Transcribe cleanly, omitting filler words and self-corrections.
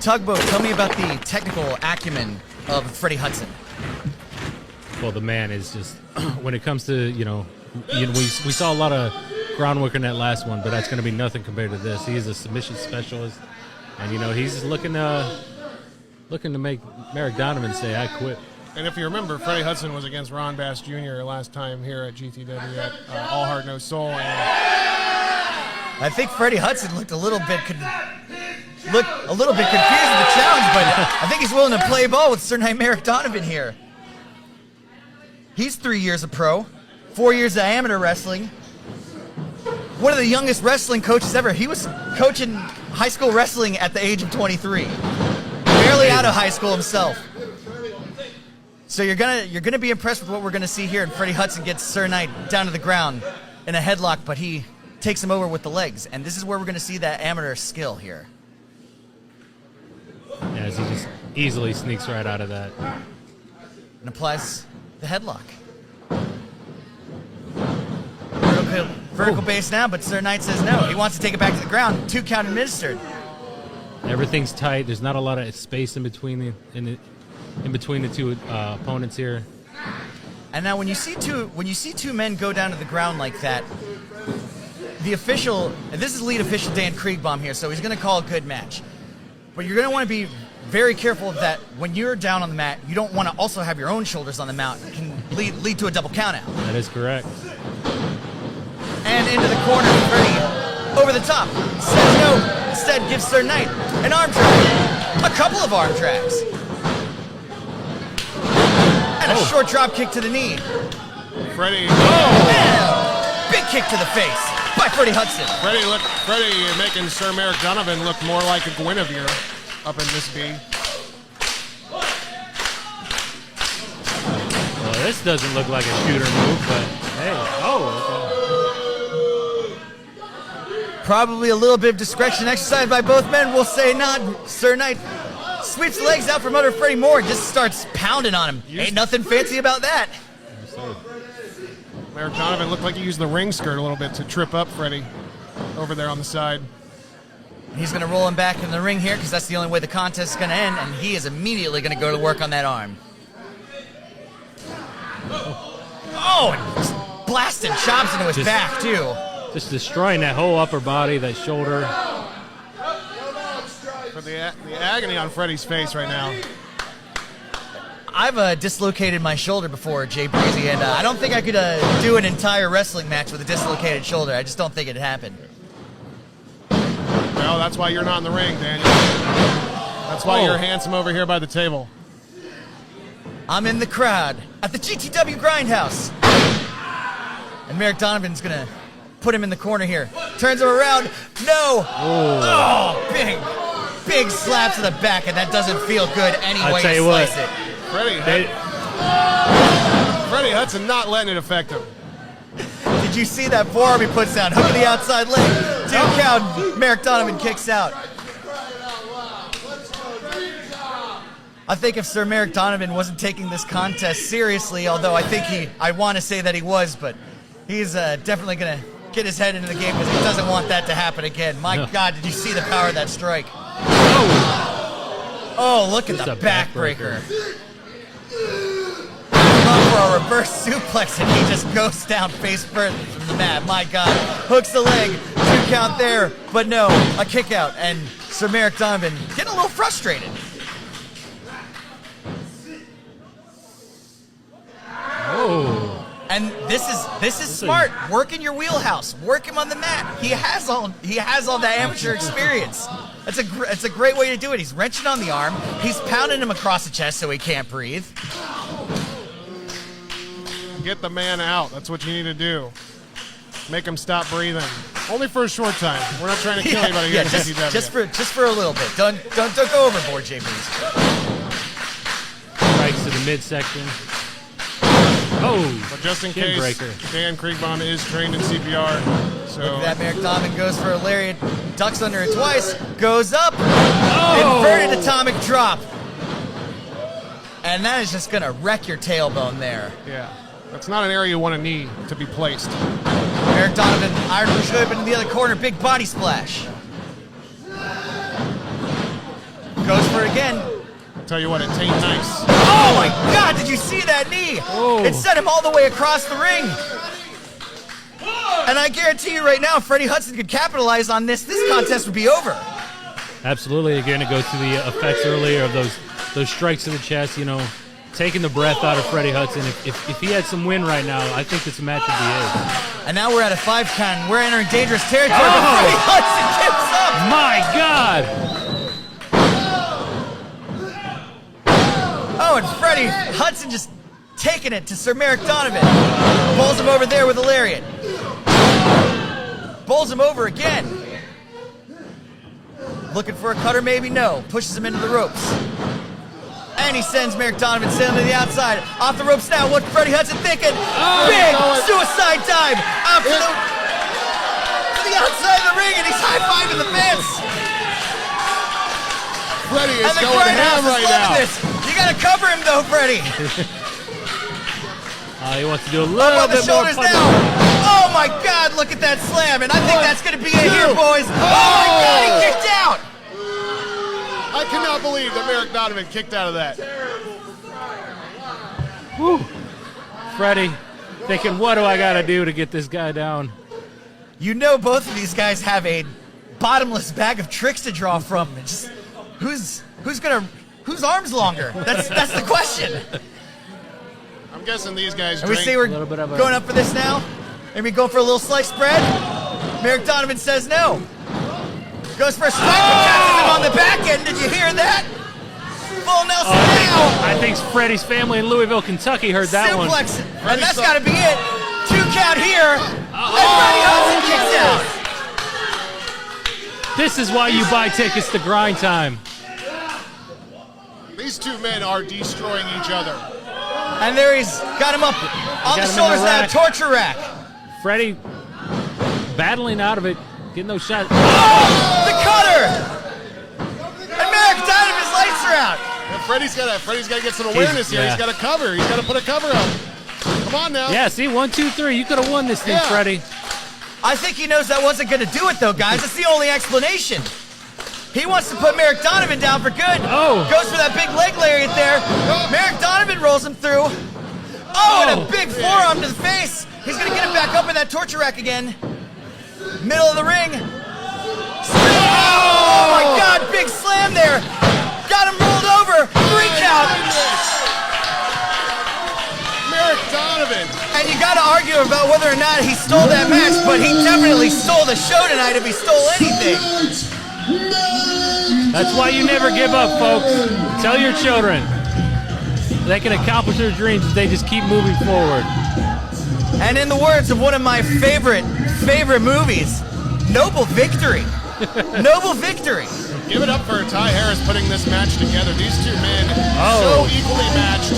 Tugboat, tell me about the technical acumen of Freddie Hudson. Well, the man is just, when it comes to, we saw a lot of groundwork in that last one, but that's going to be nothing compared to this. He is a submission specialist, and, he's looking to make Merrik Donovan say, I quit. And if you remember, Freddie Hudson was against Ron Bass Jr. last time here at GTW at All Heart No Soul. And I think Freddie Hudson looked a little bit confused with the challenge, but I think he's willing to play ball with Sir Knight Merrik Donovan here. He's 3 years a pro, 4 years of amateur wrestling. One of the youngest wrestling coaches ever. He was coaching high school wrestling at the age of 23. Barely out of high school himself. So you're gonna be impressed with what we're gonna see here. And Freddie Hudson gets Sir Knight down to the ground in a headlock, but he takes him over with the legs. And this is where we're gonna see that amateur skill here. As he just easily sneaks right out of that. And applies the headlock. Vertical base now, but Sir Knight says no. He wants to take it back to the ground. 2 count administered. Everything's tight. There's not a lot of space in between the two opponents here. And now when you see two men go down to the ground like that, the official, and this is lead official Dan Kriegbaum here, so he's going to call a good match. But you're going to want to be very careful of that. When you're down on the mat, you don't want to also have your own shoulders on the mat. It can lead to a double countout. That is correct. And into the corner, Freddie over the top. Says no. Instead gives Sir Knight an arm drag. A couple of arm drags. And a short drop kick to the knee. Freddie. And big kick to the face by Freddie Hudson. Freddie making Sir Merrik Donovan look more like a Guinevere up in this B. Well, this doesn't look like a shooter move, but hey, okay. Probably a little bit of discretion exercised by both men. We'll say not. Sir Knight sweeps the legs out from under Freddie Moore and just starts pounding on him. Ain't nothing fancy about that. Merrik Donovan looked like he used the ring skirt a little bit to trip up Freddie over there on the side. He's going to roll him back in the ring here because that's the only way the contest is going to end, and he is immediately going to go to work on that arm. Oh, and just blasting chops into his back, too. Just destroying that whole upper body, that shoulder. For the agony on Freddie's face right now. I've dislocated my shoulder before, Jay Breezy, and I don't think I could do an entire wrestling match with a dislocated shoulder. I just don't think it'd happen. Well, that's why you're not in the ring, Daniel. That's why you're handsome over here by the table. I'm in the crowd at the GTW Grindhouse. And Merrik Donovan's going to put him in the corner here. Turns him around. No. Oh, big slap to the back, and that doesn't feel good anyway you slice it. Freddie Hudson not letting it affect him. Did you see that forearm he puts down? Hook of the outside leg. 2 count. Merrik Donovan kicks out. I think if Sir Merrik Donovan wasn't taking this contest seriously, although I want to say that he was, but he's definitely going to get his head into the game because he doesn't want that to happen again. My God, did you see the power of that strike? Oh, look at the backbreaker. For a reverse suplex, and he just goes down face first from the mat. My God. Hooks the leg. 2 count there, but no. A kick out, and Sir Merrik Donovan getting a little frustrated. Oh. And this is smart. Work in your wheelhouse. Work him on the mat. He has all that amateur experience. It's a great way to do it. He's wrenching on the arm. He's pounding him across the chest so he can't breathe. Get the man out. That's what you need to do. Make him stop breathing. Only for a short time. We're not trying to kill anybody here in GTW. Just for a little bit. Don't go overboard, JP. Strikes to the midsection. Oh, but just in case, Dan Kriegbaum is trained in CPR. So look at that. Merrik Donovan goes for a lariat, ducks under it twice, goes up, inverted atomic drop. And that is just going to wreck your tailbone there. Yeah. That's not an area you want a knee to be placed. Merrik Donovan, Iron Push open in the other corner, big body splash. Goes for it again. Tell you what, it ain't nice. Oh my God, did you see that knee? Oh. It sent him all the way across the ring. And I guarantee you right now, Freddie Hudson could capitalize on this. This contest would be over. Absolutely. Again, it goes to the effects earlier of those strikes to the chest, you know, taking the breath out of Freddie Hudson. If he had some win right now, I think this match would be his. And now we're at a 5 count. We're entering dangerous territory. But Freddie Hudson tips up. My God! Oh, and Freddie Hudson just taking it to Sir Merrik Donovan. Bowls him over there with a lariat. Bowls him over again. Looking for a cutter, maybe? No. Pushes him into the ropes. And he sends Merrik Donovan sailing to the outside. Off the ropes now. What's Freddie Hudson thinking? Big suicide dive out to the outside of the ring, and he's high-fiving the fence. Freddie is And the going ham Grindhouse is right loving now. this. You gotta cover him though, Freddie. He wants to do a Up little on the bit more shoulders punch. now. Oh my God, look at that slam. And I think that's gonna be it here, boys. Oh my God, he kicked out. I cannot believe that Merrik Donovan kicked out of that. Whew. Freddie thinking, what do I got to do to get this guy down? You know both of these guys have a bottomless bag of tricks to draw from. It's just, whose arm's longer? That's the question. I'm guessing these guys And we drink. see we're little bit of a- going up for this now. Maybe going for a little sliced bread. Merrik Donovan says no. Goes for a strike, but catches him on the back end. Did you hear that? Full Nelson now. I think Freddie's family in Louisville, Kentucky heard that one. Suplex it. And that's got to be it. 2 count here. And Freddie Hudson kicks out. This is why you buy tickets to Grind Time. These two men are destroying each other. And there he's got him up on the Got him in shoulders the now. rack. Torture rack. Freddie battling out of it, getting those shots. Oh, the cutter. And Merrik Donovan's lights are out. And Freddie's got to get some awareness here. yeah. He's got to cover. He's got to put a cover up. Come on now. Yeah, see, 1, 2, 3. You could have won this thing, Yeah. Freddie. I think he knows that wasn't going to do it, though, guys. That's the only explanation. He wants to put Merrik Donovan down for good. Oh. Goes for that big leg lariat there. Merrik Donovan rolls him through. Oh, and a big forearm to the face. He's going to get him back up in that torture rack again. Middle of the ring. Oh, my God. Big slam there. Got him rolled over. 3 count. Merrik Donovan. And you got to argue about whether or not he stole that match, but he definitely stole the show tonight if he stole anything. That's why you never give up, folks. Tell your children they can accomplish their dreams if they just keep moving forward. And in the words of one of my favorite movies, Noble Victory. Noble Victory. Give it up for Ty Harris putting this match together. These two men so equally matched.